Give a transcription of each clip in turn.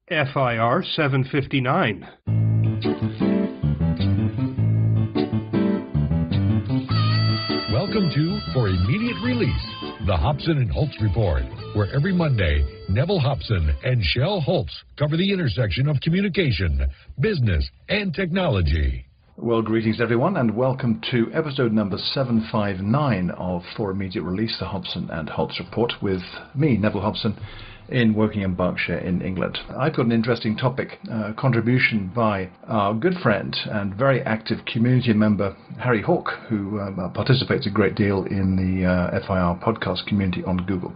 FIR 759. Welcome to For Immediate Release, the Hobson and Holtz Report, where every Monday, Neville Hobson and Shell Holtz cover the intersection of communication, business, and technology. Well, greetings everyone, and welcome to episode number 759 of For Immediate Release, the Hobson and Holtz Report, with me, Neville Hobson, in Woking in Berkshire in England. I've got an interesting topic, contribution by our good friend and very active community member, Harry Hawke, who participates a great deal in the FIR podcast community on Google+.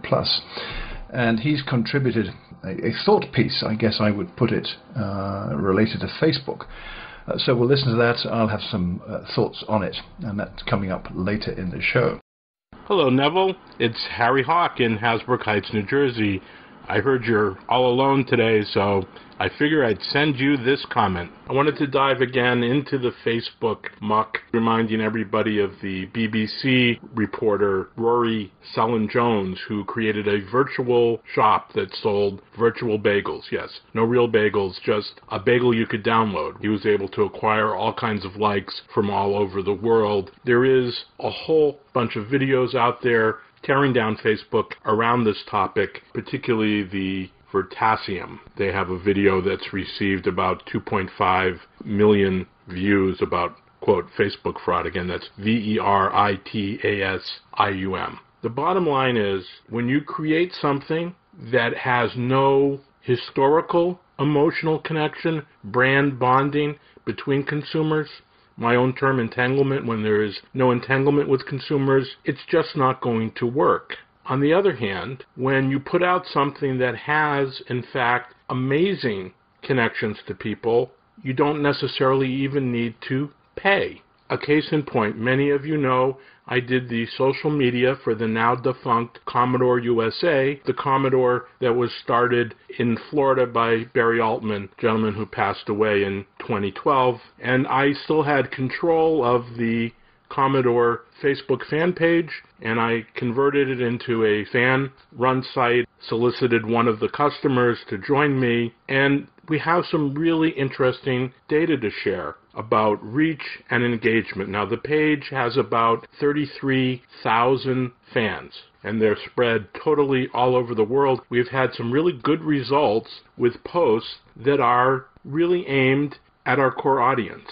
And he's contributed a thought piece, I guess I would put it, related to Facebook. So we'll listen to that. I'll have some thoughts on it, and that's coming up later in the show. Hello, Neville. It's Harry Hawke in Hasbrook Heights, New Jersey. I heard you're all alone today, so I figure I'd send you this comment. I wanted to dive again into the Facebook muck, reminding everybody of the BBC reporter Rory Cellan-Jones, who created a virtual shop that sold virtual bagels. Yes, no real bagels, just a bagel you could download. He was able to acquire all kinds of likes from all over the world. There is a whole bunch of videos out there tearing down Facebook around this topic, particularly the Vertasium. They have a video that's received about 2.5 million views about, quote, Facebook fraud. Again, that's VERITASIUM. The bottom line is, when you create something that has no historical, emotional connection, brand bonding between consumers, my own term, entanglement, when there is no entanglement with consumers, it's just not going to work. On the other hand, when you put out something that has, in fact, amazing connections to people, you don't necessarily even need to pay. A case in point, many of you know I did the social media for the now defunct Commodore USA, the Commodore that was started in Florida by Barry Altman, gentleman who passed away in 2012, and I still had control of the Commodore Facebook fan page, and I converted it into a fan-run site, solicited one of the customers to join me, and we have some really interesting data to share about reach and engagement. Now, the page has about 33,000 fans, and they're spread totally all over the world. We've had some really good results with posts that are really aimed at our core audience,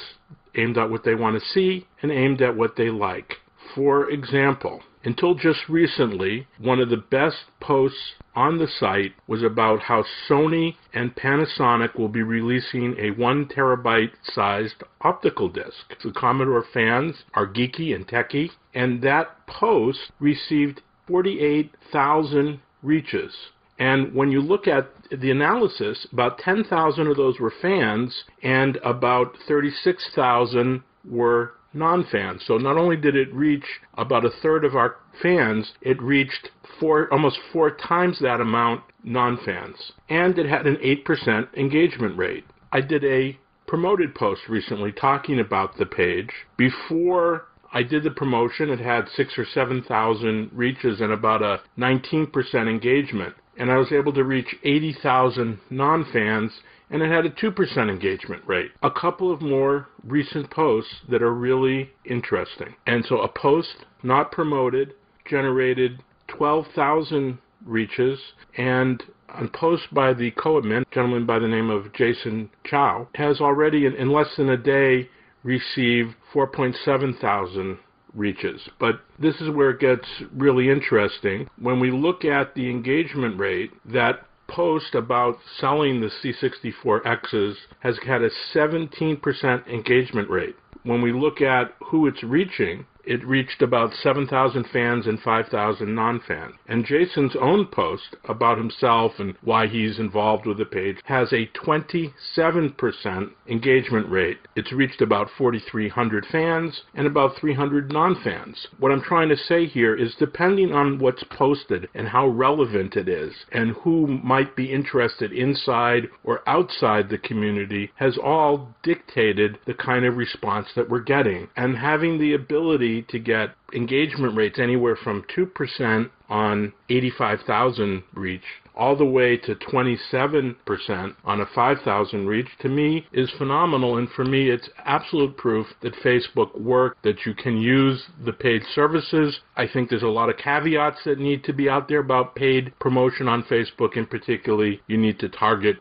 aimed at what they want to see and aimed at what they like. For example, until just recently, one of the best posts on the site was about how Sony and Panasonic will be releasing a 1 terabyte sized optical disc. The Commodore fans are geeky and techy, and that post received 48,000 reaches. And when you look at the analysis, about 10,000 of those were fans, and about 36,000 were non-fans. So not only did it reach about a third of our fans, it reached almost 4 times that amount non-fans. And it had an 8% engagement rate. I did a promoted post recently talking about the page. Before I did the promotion, it had 6,000 or 7,000 reaches and about a 19% engagement. And I was able to reach 80,000 non-fans, and it had a 2% engagement rate. A couple of more recent posts that are really interesting. And so a post not promoted generated 12,000 reaches, and a post by the co-admin, a gentleman by the name of Jason Chow, has already, in less than a day, received 4.7 thousand reaches. But this is where it gets really interesting. When we look at the engagement rate, that post about selling the C64Xs has had a 17% engagement rate. When we look at who it's reaching, it reached about 7,000 fans and 5,000 non-fans. And Jason's own post about himself and why he's involved with the page has a 27% engagement rate. It's reached about 4,300 fans and about 300 non-fans. What I'm trying to say here is, depending on what's posted and how relevant it is and who might be interested inside or outside the community, has all dictated the kind of response that we're getting. And having the ability to get engagement rates anywhere from 2% on 85,000 reach all the way to 27% on a 5,000 reach, to me is phenomenal. And for me, it's absolute proof that Facebook works, that you can use the paid services. I think there's a lot of caveats that need to be out there about paid promotion on Facebook, and particularly you need to target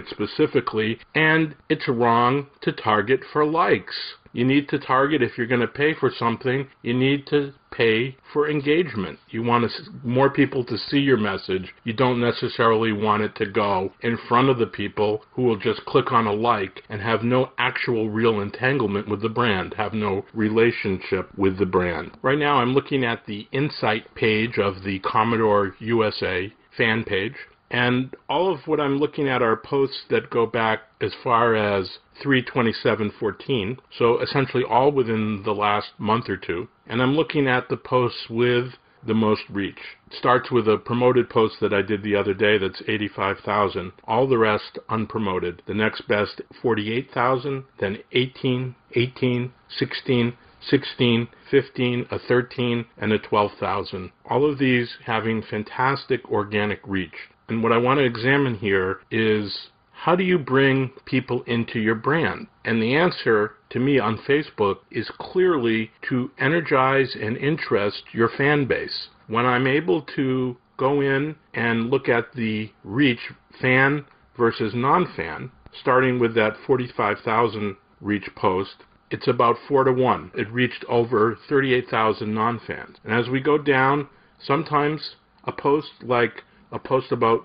specifically, and it's wrong to target for likes. You need to target, if you're going to pay for something, you need to pay for engagement. You want more people to see your message. You don't necessarily want it to go in front of the people who will just click on a like and have no actual real entanglement with the brand, have no relationship with the brand. Right now I'm looking at the Insight page of the Commodore USA fan page. And all of what I'm looking at are posts that go back as far as 3/27/14, so essentially all within the last month or two. And I'm looking at the posts with the most reach. It starts with a promoted post that I did the other day that's 85,000. All the rest unpromoted. The next best, 48,000, then 18, 18, 16, 16, 15, a 13, and a 12,000. All of these having fantastic organic reach. And what I want to examine here is, how do you bring people into your brand? And the answer to me on Facebook is clearly to energize and interest your fan base. When I'm able to go in and look at the reach, fan versus non-fan, starting with that 45,000 reach post, it's about 4-to-1. It reached over 38,000 non-fans. And as we go down, sometimes a post about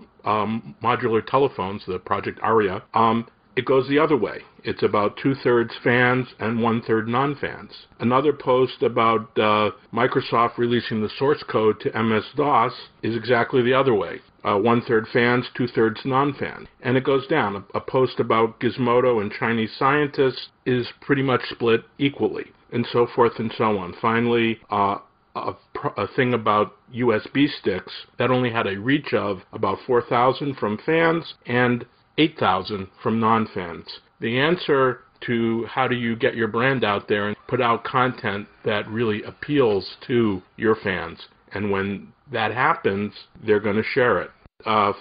modular telephones, the Project Aria, it goes the other way. It's about 2/3 fans and 1/3 non-fans. Another post about Microsoft releasing the source code to MS-DOS is exactly the other way. 1/3 fans, 2/3 non-fans. And it goes down. A post about Gizmodo and Chinese scientists is pretty much split equally, and so forth and so on. Finally, a thing about USB sticks that only had a reach of about 4,000 from fans and 8,000 from non-fans. The answer to how do you get your brand out there and put out content that really appeals to your fans. And when that happens, they're going to share it.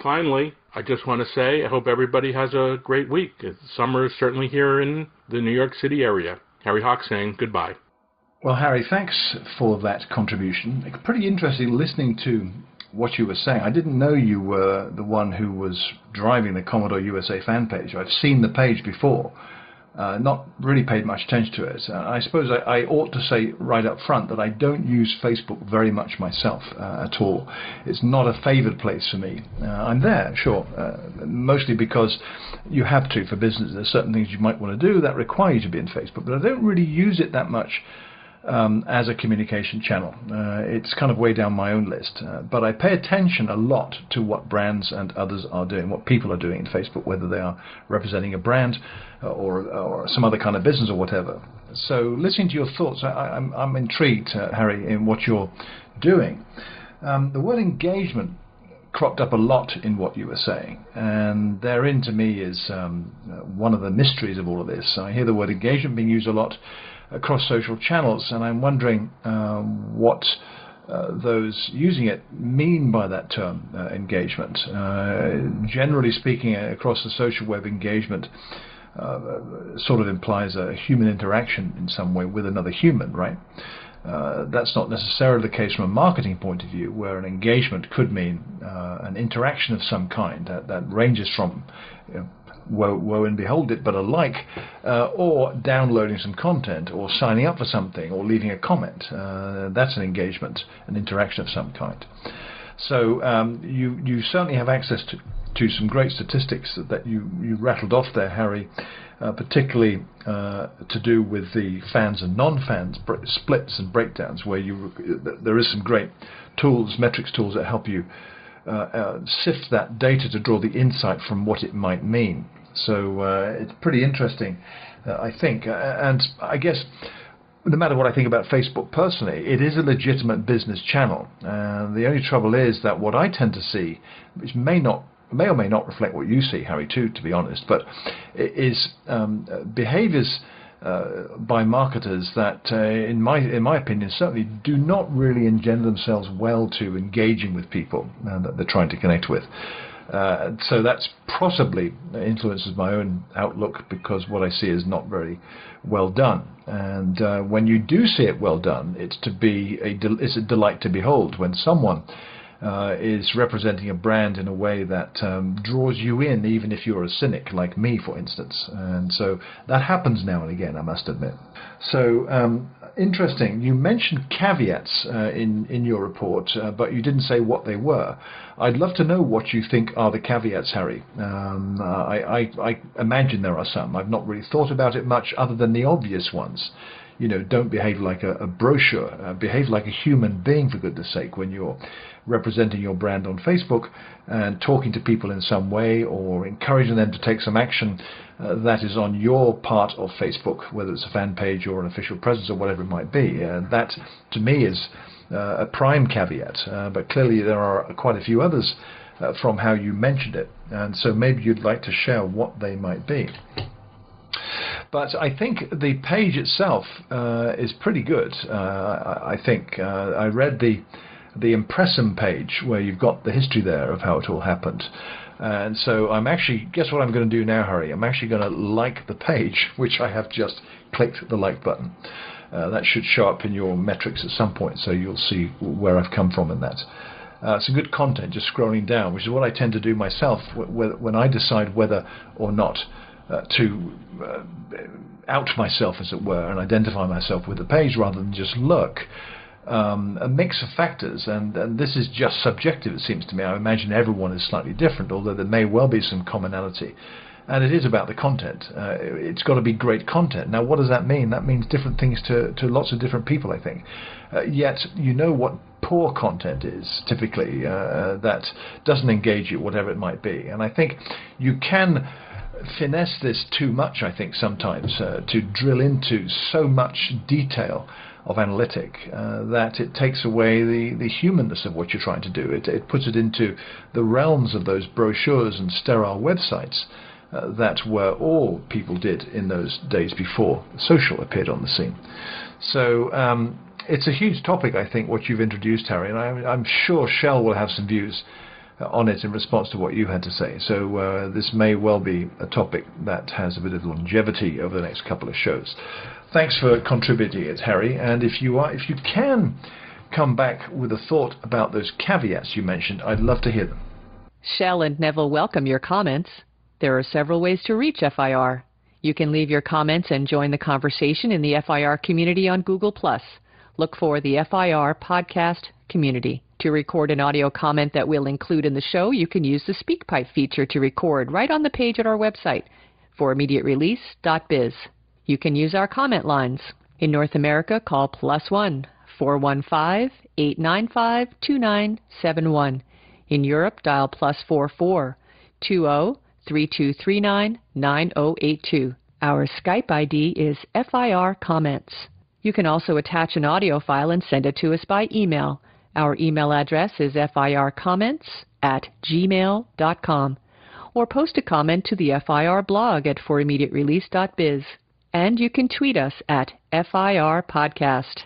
Finally, I just want to say I hope everybody has a great week. Summer is certainly here in the New York City area. Harry Hawk saying goodbye. Well, Harry, thanks for that contribution. Pretty interesting listening to what you were saying. I didn't know you were the one who was driving the Commodore USA fan page. I've seen the page before, not really paid much attention to it. I suppose I ought to say right up front that I don't use Facebook very much myself at all. It's not a favored place for me. I'm there, sure, mostly because you have to for business. There's certain things you might want to do that require you to be in Facebook, but I don't really use it that much as a communication channel. It's kind of way down my own list, but I pay attention a lot to what brands and others are doing, what people are doing in Facebook, whether they are representing a brand or some other kind of business or whatever. So listening to your thoughts, I'm intrigued, Harry, in what you're doing. The word engagement cropped up a lot in what you were saying, and therein to me is one of the mysteries of all of this. I hear the word engagement being used a lot across social channels, and I'm wondering what those using it mean by that term, engagement. Generally speaking, across the social web, engagement sort of implies a human interaction in some way with another human, right? That's not necessarily the case from a marketing point of view, where an engagement could mean an interaction of some kind that ranges from woe and behold it, but a like, or downloading some content, or signing up for something, or leaving a comment. That's an engagement, an interaction of some kind. So you certainly have access to some great statistics that you rattled off there, Harry, particularly to do with the fans and non-fans splits and breakdowns, where there is some great tools, metrics tools that help you sift that data to draw the insight from what it might mean. So it's pretty interesting, I think. And I guess no matter what I think about Facebook personally, it is a legitimate business channel. The only trouble is that what I tend to see, which may or may not reflect what you see, Harry, too, to be honest, but is behaviors by marketers that, in my opinion, certainly do not really engender themselves well to engaging with people that they're trying to connect with. So that's possibly influences my own outlook, because what I see is not very well done. And when you do see it well done, it's a delight to behold when someone is representing a brand in a way that draws you in, even if you're a cynic like me, for instance. And so that happens now and again, I must admit. So interesting. You mentioned caveats in your report, but you didn't say what they were. I'd love to know what you think are the caveats, Harry. I imagine there are some. I've not really thought about it much, other than the obvious ones. You know, don't behave like a brochure. Behave like a human being, for goodness sake, when you're representing your brand on Facebook and talking to people in some way, or encouraging them to take some action that is on your part of Facebook, whether it's a fan page or an official presence or whatever it might be. That, to me, is a prime caveat. But clearly there are quite a few others from how you mentioned it. And so maybe you'd like to share what they might be. But I think the page itself is pretty good. I think I read the impressum page where you've got the history there of how it all happened. And so I'm actually, guess what I'm going to do now, Harry? I'm actually going to like the page, which I have just clicked the like button. That should show up in your metrics at some point, so you'll see where I've come from in that. Some good content, just scrolling down, which is what I tend to do myself when I decide whether or not to out myself, as it were, and identify myself with the page rather than just look. A mix of factors, and this is just subjective, it seems to me. I imagine everyone is slightly different, although there may well be some commonality. And it is about the content. It's got to be great content. Now, what does that mean? That means different things to lots of different people, I think. Yet, you know what poor content is, typically, that doesn't engage you, whatever it might be. And I think you can finesse this too much, I think, sometimes, to drill into so much detail of analytic that it takes away the humanness of what you're trying to do. It puts it into the realms of those brochures and sterile websites that were all people did in those days before social appeared on the scene. So it's a huge topic, I think, what you've introduced, Harry, and I'm sure Shell will have some views on it in response to what you had to say. So this may well be a topic that has a bit of longevity over the next couple of shows. Thanks for contributing it, Harry. And if you can come back with a thought about those caveats you mentioned, I'd love to hear them. Shell and Neville welcome your comments. There are several ways to reach FIR. You can leave your comments and join the conversation in the FIR community on Google+. Look for the FIR Podcast Community. To record an audio comment that we'll include in the show, you can use the SpeakPipe feature to record right on the page at our website, forimmediaterelease.biz. You can use our comment lines. In North America, call +1 415-895 2971. In Europe, dial +44 20 3239 9082. Our Skype ID is FIR Comments. You can also attach an audio file and send it to us by email. Our email address is fircomments@gmail.com. Or post a comment to the FIR blog at forimmediaterelease.biz. And you can tweet us at FIR Podcast.